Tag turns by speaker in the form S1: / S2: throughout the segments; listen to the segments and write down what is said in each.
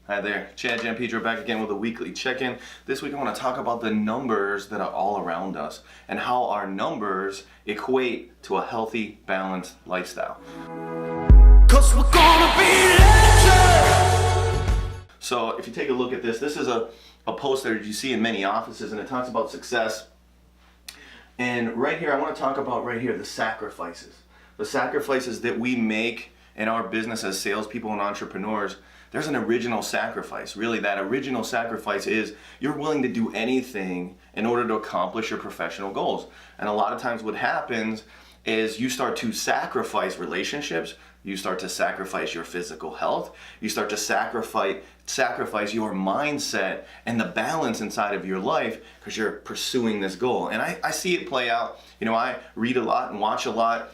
S1: Hi there, Chad Gianpietro back again with a weekly check-in. This week I want to talk about the numbers that are all around us and how our numbers equate to a healthy, balanced lifestyle. 'Cause we're gonna be legends! So if you take a look at this is a poster that you see in many offices, and it talks about success. And right here, I want to talk about right here the sacrifices. The sacrifices that we make in our business as salespeople and entrepreneurs. There's an original sacrifice. Really, that original sacrifice is you're willing to do anything in order to accomplish your professional goals. And a lot of times what happens is you start to sacrifice relationships, you start to sacrifice your physical health, you start to sacrifice your mindset and the balance inside of your life because you're pursuing this goal. And I see it play out. You know, I read a lot and watch a lot.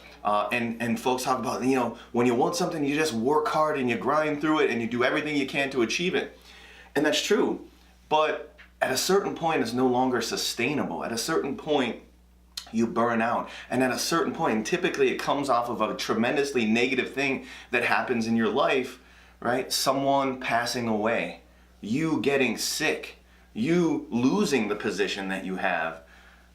S1: And folks talk about, you know, when you want something, you just work hard and you grind through it and you do everything you can to achieve it. And that's true. But at a certain point, it's no longer sustainable. At a certain point, you burn out. And at a certain point, and typically it comes off of a tremendously negative thing that happens in your life, right? Someone passing away, you getting sick, you losing the position that you have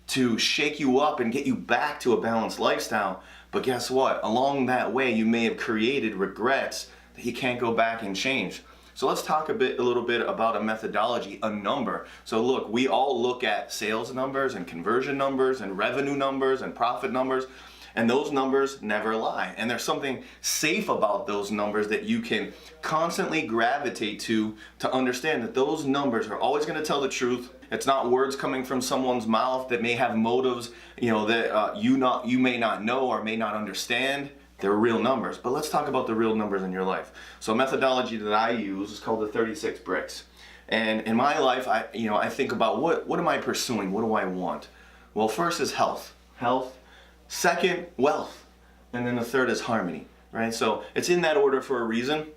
S1: to shake you up and get you back to a balanced lifestyle. But guess what? Along that way, you may have created regrets that you can't go back and change. So let's talk a little bit about a methodology, a number. So look, we all look at sales numbers and conversion numbers and revenue numbers and profit numbers, and those numbers never lie. And there's something safe about those numbers that you can constantly gravitate to understand that those numbers are always going to tell the truth. It's not words coming from someone's mouth that may have motives, you know, that you may not know or may not understand. They're real numbers. But let's talk about the real numbers in your life. So a methodology that I use is called the 36 bricks. And in my life, I think about what am I pursuing? What do I want? Well, first is health. Second, wealth. And then the third is harmony, right? So it's in that order for a reason.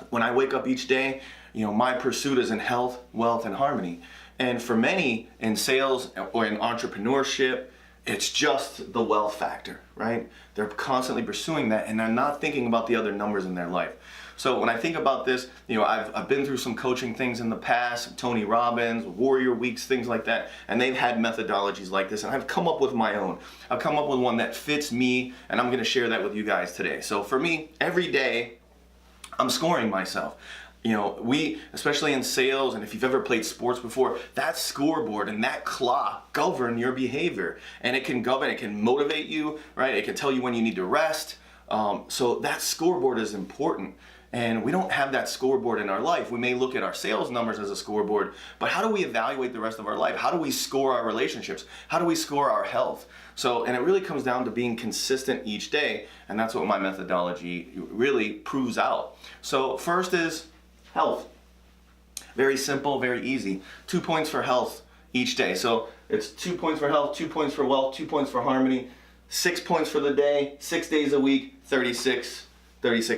S1: When I wake up each day, you know, my pursuit is in health, wealth, and harmony. And for many in sales or in entrepreneurship, it's just the wealth factor, right? They're constantly pursuing that and they're not thinking about the other numbers in their life. So when I think about this, you know, I've been through some coaching things in the past, Tony Robbins, Warrior Weeks, things like that, and they've had methodologies like this, and I've come up with my own. I've come up with one that fits me, and I'm gonna share that with you guys today. So for me, every day, I'm scoring myself. You know, we, especially in sales, and if you've ever played sports before, that scoreboard and that clock govern your behavior. And it can motivate you, right? It can tell you when you need to rest. So that scoreboard is important. And we don't have that scoreboard in our life. We may look at our sales numbers as a scoreboard, but how do we evaluate the rest of our life? How do we score our relationships? How do we score our health? So, and it really comes down to being consistent each day, and that's what my methodology really proves out. So first is health. Very simple, very easy. 2 points for health each day. So it's 2 points for health, 2 points for wealth, 2 points for harmony, 6 points for the day, 6 days a week, 36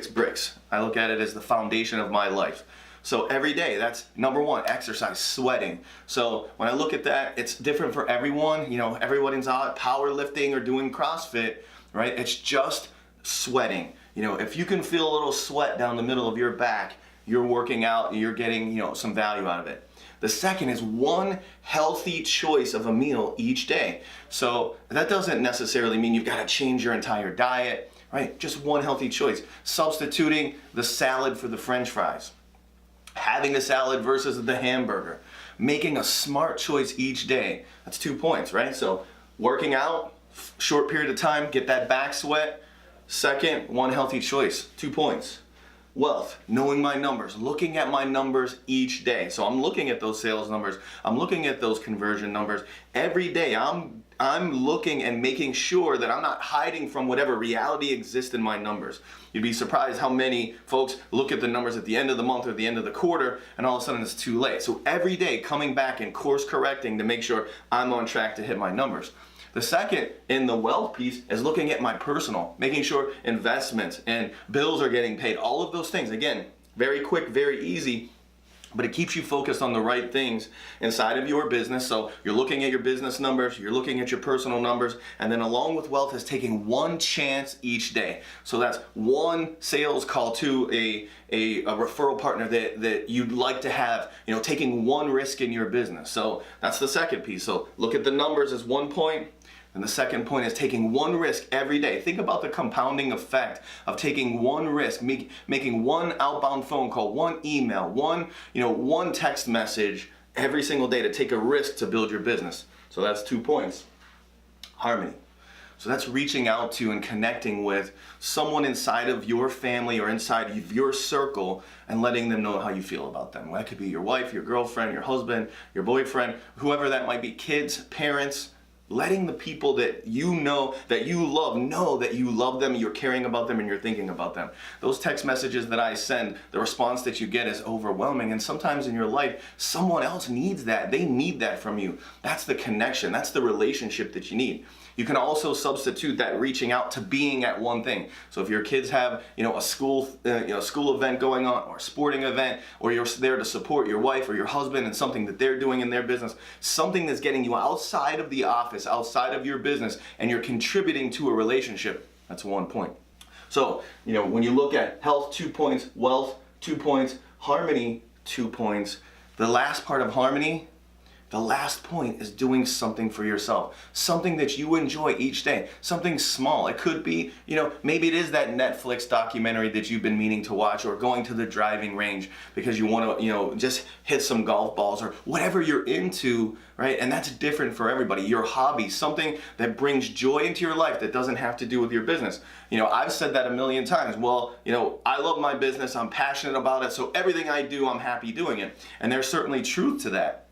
S1: bricks. I look at it as the foundation of my life. So every day, that's number one, exercise, sweating. So when I look at that, it's different for everyone. You know, everyone's out powerlifting or doing CrossFit, right? It's just sweating. You know, if you can feel a little sweat down the middle of your back, you're working out and you're getting, you know, some value out of it. The second is one healthy choice of a meal each day. So that doesn't necessarily mean you've got to change your entire diet, right? Just one healthy choice. Substituting the salad for the French fries. Having the salad versus the hamburger. Making a smart choice each day. That's 2 points, right? So working out, short period of time, get that back sweat. Second, one healthy choice, 2 points. Wealth, knowing my numbers, looking at my numbers each day. So I'm looking at those sales numbers, I'm looking at those conversion numbers. Every day I'm looking and making sure that I'm not hiding from whatever reality exists in my numbers. You'd be surprised how many folks look at the numbers at the end of the month or the end of the quarter and all of a sudden it's too late. So every day coming back and course correcting to make sure I'm on track to hit my numbers. The second in the wealth piece is looking at my personal, making sure investments and bills are getting paid, all of those things. Again, very quick, very easy. but it keeps you focused on the right things inside of your business. So you're looking at your business numbers, you're looking at your personal numbers, and then along with wealth is taking one chance each day. So that's one sales call to a referral partner that you'd like to have, taking one risk in your business. So that's the second piece. So look at the numbers as one point. And the second point is taking one risk every day. Think about the compounding effect of taking one risk, making one outbound phone call, one email, one text message every single day to take a risk to build your business. So that's 2 points. Harmony. So that's reaching out to and connecting with someone inside of your family or inside of your circle and letting them know how you feel about them. That could be your wife, your girlfriend, your husband, your boyfriend, whoever that might be, kids, parents. Letting the people that you know, that you love, know that you love them, you're caring about them, and you're thinking about them. Those text messages that I send, the response that you get is overwhelming. And sometimes in your life, someone else needs that. They need that from you. That's the connection. That's the relationship that you need. You can also substitute that reaching out to being at one thing. So if your kids have, a school event going on, or a sporting event, or you're there to support your wife or your husband in something that they're doing in their business, something that's getting you outside of the office, outside of your business, and you're contributing to a relationship, that's 1 point. So, when you look at health, 2 points, wealth, 2 points, harmony, 2 points. The last part of harmony, the last point is doing something for yourself, something that you enjoy each day, something small. It could be, maybe it is that Netflix documentary that you've been meaning to watch, or going to the driving range because you want to, just hit some golf balls, or whatever you're into, right? And that's different for everybody. Your hobby, something that brings joy into your life that doesn't have to do with your business. I've said that a million times. Well, I love my business, I'm passionate about it, so everything I do, I'm happy doing it. And there's certainly truth to that.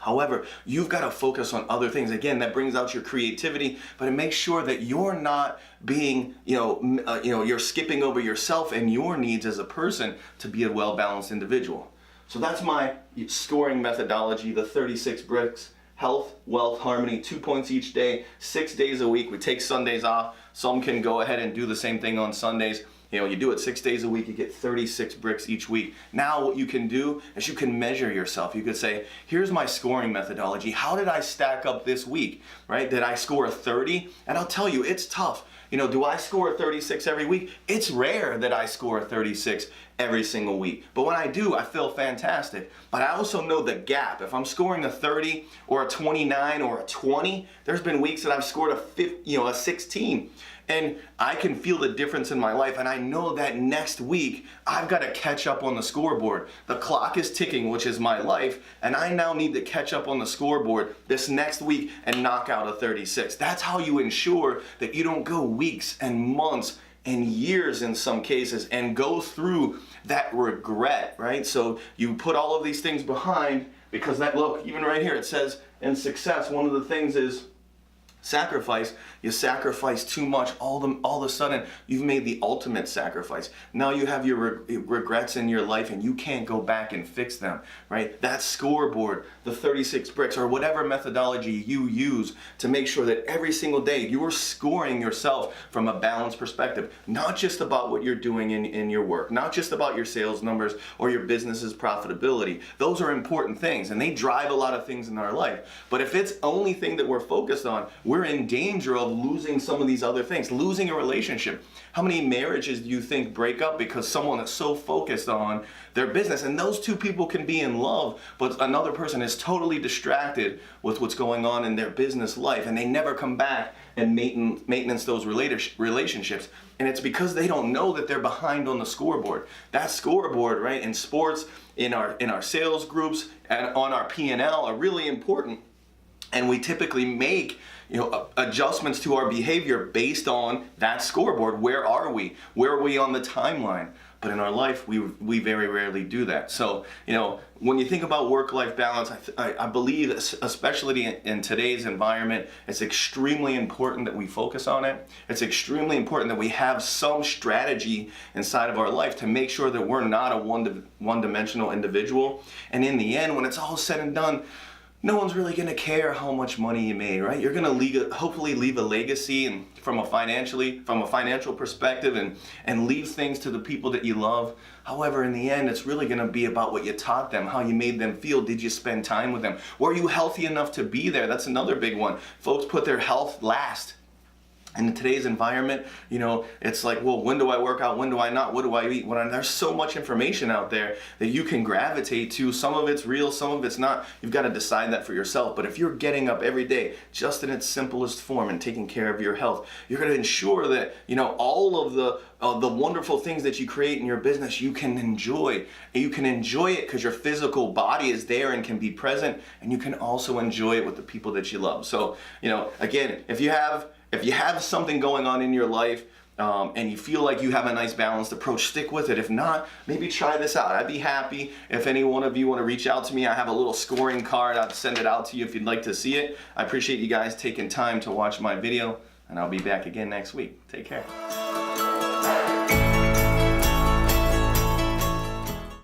S1: However, you've got to focus on other things. Again, that brings out your creativity, but it makes sure that you're not being, you're skipping over yourself and your needs as a person to be a well-balanced individual. So that's my scoring methodology, the 36 bricks: health, wealth, harmony, 2 points each day, 6 days a week. We take Sundays off. Some can go ahead and do the same thing on Sundays. You do it 6 days a week, you get 36 bricks each week. Now what you can do is you can measure yourself. You could say, here's my scoring methodology. How did I stack up this week, right? Did I score a 30? And I'll tell you, it's tough. Do I score a 36 every week? It's rare that I score a 36 every single week. But when I do, I feel fantastic. But I also know the gap. If I'm scoring a 30 or a 29 or a 20, there's been weeks that I've scored a 16. And I can feel the difference in my life, and I know that next week I've got to catch up on the scoreboard. The clock is ticking, which is my life, and I now need to catch up on the scoreboard this next week and knock out a 36. That's how you ensure that you don't go weeks and months and years in some cases and go through that regret, right? So you put all of these things behind, because look, even right here, it says in success, one of the things is sacrifice. You sacrifice too much, all of a sudden you've made the ultimate sacrifice. Now you have your regrets in your life and you can't go back and fix them, right? That scoreboard, the 36 bricks, or whatever methodology you use to make sure that every single day you're scoring yourself from a balanced perspective, not just about what you're doing in your work, not just about your sales numbers or your business's profitability. Those are important things and they drive a lot of things in our life. But if it's only thing that we're focused on, we're in danger of losing some of these other things, losing a relationship. How many marriages do you think break up because someone is so focused on their business? And those two people can be in love, but another person is totally distracted with what's going on in their business life, and they never come back and maintenance those relationships. And it's because they don't know that they're behind on the scoreboard. That scoreboard, right, in sports, in our sales groups, and on our P&L are really important. And we typically make adjustments to our behavior based on that scoreboard. Where are we? Where are we on the timeline? But in our life, we very rarely do that. So, when you think about work-life balance, I believe, especially in today's environment, it's extremely important that we focus on it. It's extremely important that we have some strategy inside of our life to make sure that we're not a one-dimensional individual. And in the end, when it's all said and done, no one's really gonna care how much money you made, right? You're gonna hopefully leave a legacy, and from a financial perspective, and leave things to the people that you love. However, in the end, it's really gonna be about what you taught them, how you made them feel. Did you spend time with them? Were you healthy enough to be there? That's another big one. Folks put their health last. In today's environment, it's like, well, when do I work out? When do I not? What do I eat? There's so much information out there that you can gravitate to. Some of it's real, some of it's not. You've got to decide that for yourself. But if you're getting up every day, just in its simplest form, and taking care of your health, you're going to ensure that, all of the wonderful things that you create in your business, you can enjoy. And you can enjoy it because your physical body is there and can be present, and you can also enjoy it with the people that you love. So, again, if you have something going on in your life, and you feel like you have a nice balanced approach, stick with it. If not, maybe try this out. I'd be happy if any one of you want to reach out to me. I have a little scoring card. I'll send it out to you if you'd like to see it. I appreciate you guys taking time to watch my video, and I'll be back again next week. Take care.